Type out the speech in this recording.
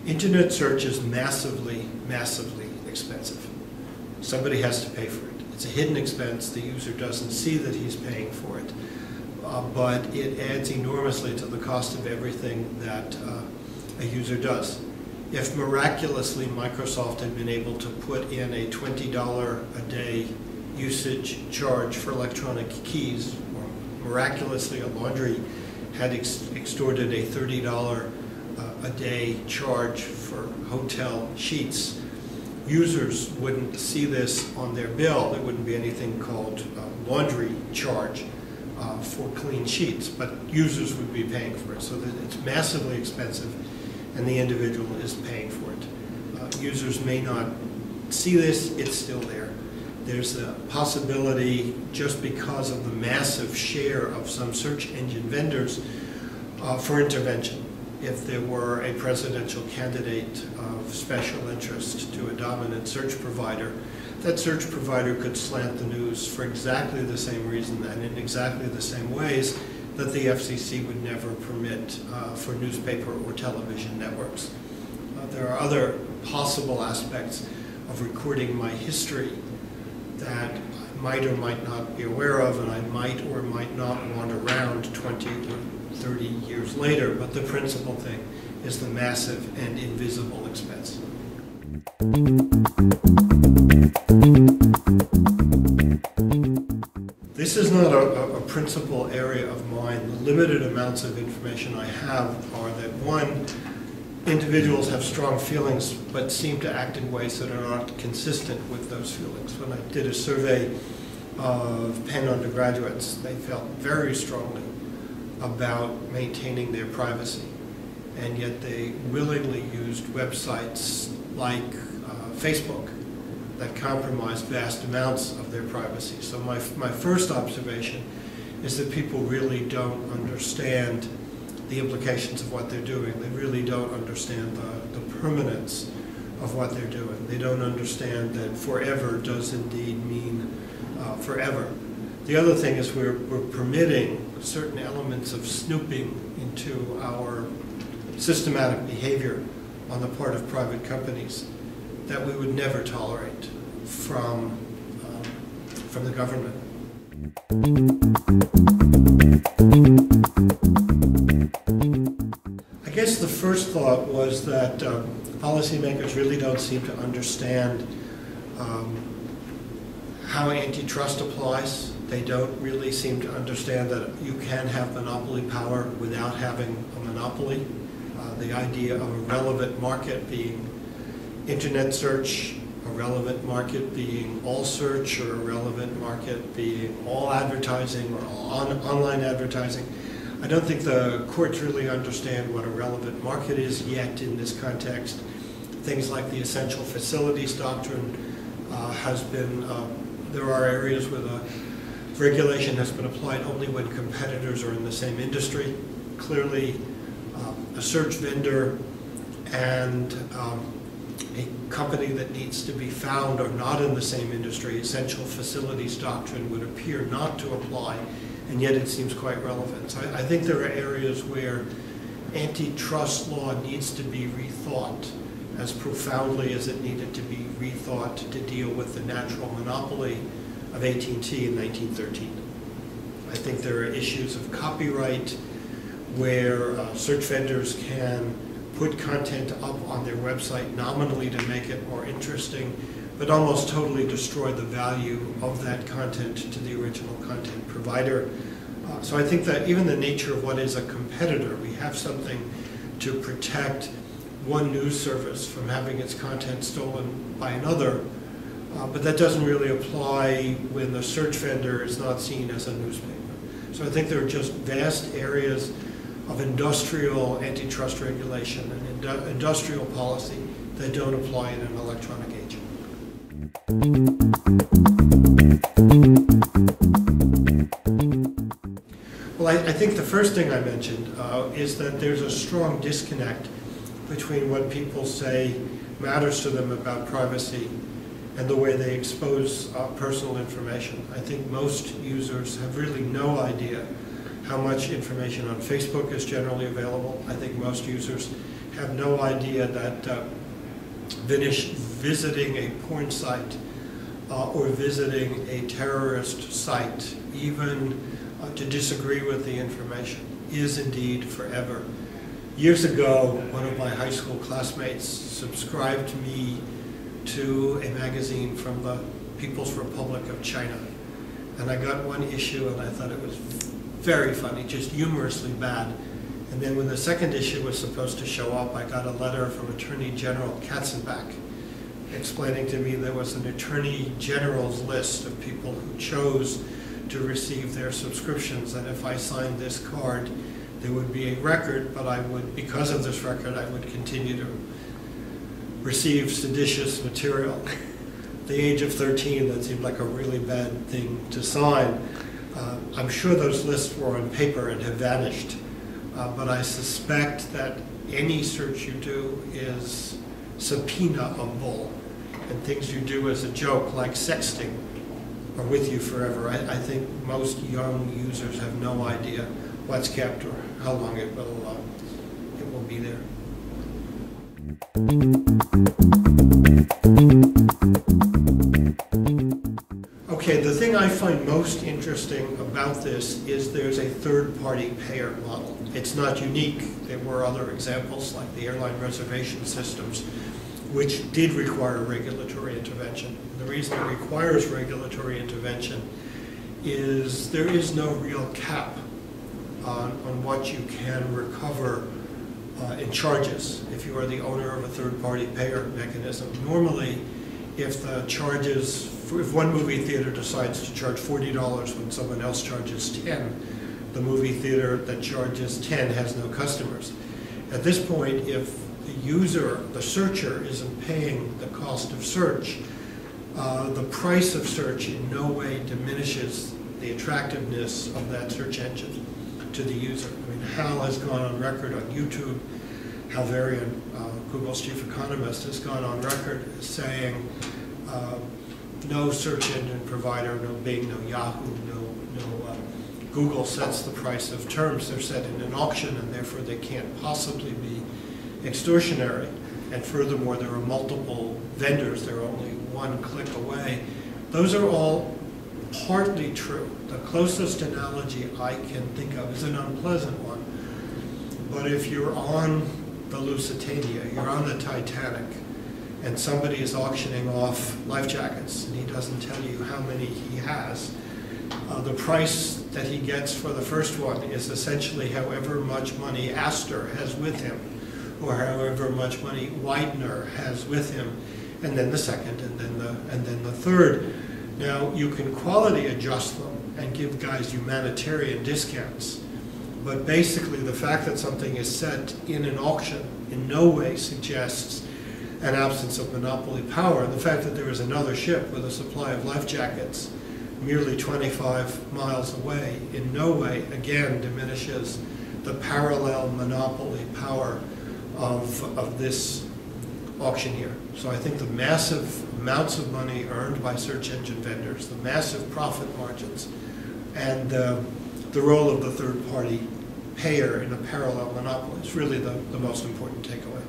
Internet search is massively expensive. Somebody has to pay for it. It's a hidden expense. The user doesn't see that he's paying for it. But it adds enormously to the cost of everything that a user does. If miraculously Microsoft had been able to put in a $20 a day usage charge for electronic keys, or miraculously a laundry had extorted a $30 a day charge for hotel sheets, users wouldn't see this on their bill. There wouldn't be anything called laundry charge for clean sheets, but users would be paying for it. So that it's massively expensive, and the individual is paying for it. Users may not see this, it's still there. There's a possibility, just because of the massive share of some search engine vendors, for intervention. If there were a presidential candidate of special interest to a dominant search provider, that search provider could slant the news for exactly the same reason and in exactly the same ways that the FCC would never permit for newspaper or television networks. There are other possible aspects of recording my history that I might or might not be aware of, and I might or might not want around 20 to 30 years later, but the principal thing is the massive and invisible expense. This is not a principal area of mine. The limited amounts of information I have are that, one, individuals have strong feelings but seem to act in ways that are not consistent with those feelings. When I did a survey of Penn undergraduates, they felt very strongly about maintaining their privacy, and yet they willingly used websites like Facebook that compromise vast amounts of their privacy. So my first observation is that people really don't understand the implications of what they're doing. They really don't understand the permanence of what they're doing. They don't understand that forever does indeed mean forever. The other thing is we're permitting certain elements of snooping into our systematic behavior on the part of private companies that we would never tolerate from the government. I guess the first thought was that policymakers really don't seem to understand how antitrust applies. They don't really seem to understand that you can have monopoly power without having a monopoly. The idea of a relevant market being internet search, a relevant market being all search, or a relevant market being all advertising or all online advertising. I don't think the courts really understand what a relevant market is yet in this context. Things like the essential facilities doctrine has been, there are areas where the regulation has been applied only when competitors are in the same industry. Clearly, a search vendor and a company that needs to be found are not in the same industry. Essential facilities doctrine would appear not to apply, and yet it seems quite relevant. So I think there are areas where antitrust law needs to be rethought as profoundly as it needed to be rethought to deal with the natural monopoly of AT&T in 1913. I think there are issues of copyright where search vendors can put content up on their website nominally to make it more interesting, but almost totally destroy the value of that content to the original content provider. So I think that even the nature of what is a competitor, we have something to protect one news service from having its content stolen by another, but that doesn't really apply when the search vendor is not seen as a newspaper. So I think there are just vast areas of industrial antitrust regulation and industrial policy that don't apply in an electronic age. Well, I think the first thing I mentioned is that there's a strong disconnect between what people say matters to them about privacy and the way they expose personal information. I think most users have really no idea how much information on Facebook is generally available. I think most users have no idea that visiting a porn site or visiting a terrorist site, even to disagree with the information, is indeed forever. Years ago, one of my high school classmates subscribed me to a magazine from the People's Republic of China. And I got one issue and I thought it was very funny, just humorously bad. And then when the second issue was supposed to show up, I got a letter from Attorney General Katzenbach explaining to me there was an Attorney General's list of people who chose to receive their subscriptions, and if I signed this card, there would be a record, but I would, because of this record, I would continue to receive seditious material. At the age of 13, that seemed like a really bad thing to sign. I'm sure those lists were on paper and have vanished, but I suspect that any search you do is subpoena-able, and things you do as a joke, like sexting, are with you forever. I think most young users have no idea what's kept or how long it will be there. Okay, the thing I find most interesting about this is there's a third-party payer model. It's not unique. There were other examples like the airline reservation systems, which did require regulatory intervention. The reason it requires regulatory intervention is there is no real cap on what you can recover in charges if you are the owner of a third-party payer mechanism. Normally, if the charges, if one movie theater decides to charge $40 when someone else charges $10, the movie theater that charges $10 has no customers. At this point, if the user, the searcher, isn't paying the cost of search, the price of search in no way diminishes the attractiveness of that search engine to the user. I mean, Hal has gone on record on YouTube, Hal Varian, Google's chief economist, has gone on record saying no search engine provider, no Bing, no Yahoo, no Google sets the price of terms. They're set in an auction, and therefore they can't possibly be extortionary. And furthermore, there are multiple vendors. They're only one click away. Those are all partly true. The closest analogy I can think of is an unpleasant one. But if you're on the Lusitania, you're on the Titanic, and somebody is auctioning off life jackets, and he doesn't tell you how many he has, the price that he gets for the first one is essentially however much money Astor has with him, or however much money Widener has with him, and then the second, and then the third. Now, you can quality adjust them and give guys humanitarian discounts, but basically the fact that something is set in an auction in no way suggests an absence of monopoly power. And the fact that there is another ship with a supply of life jackets merely 25 miles away in no way, again, diminishes the parallel monopoly power of this auction here. So I think the massive amounts of money earned by search engine vendors, the massive profit margins, and the role of the third-party payer in a parallel monopoly is really the most important takeaway.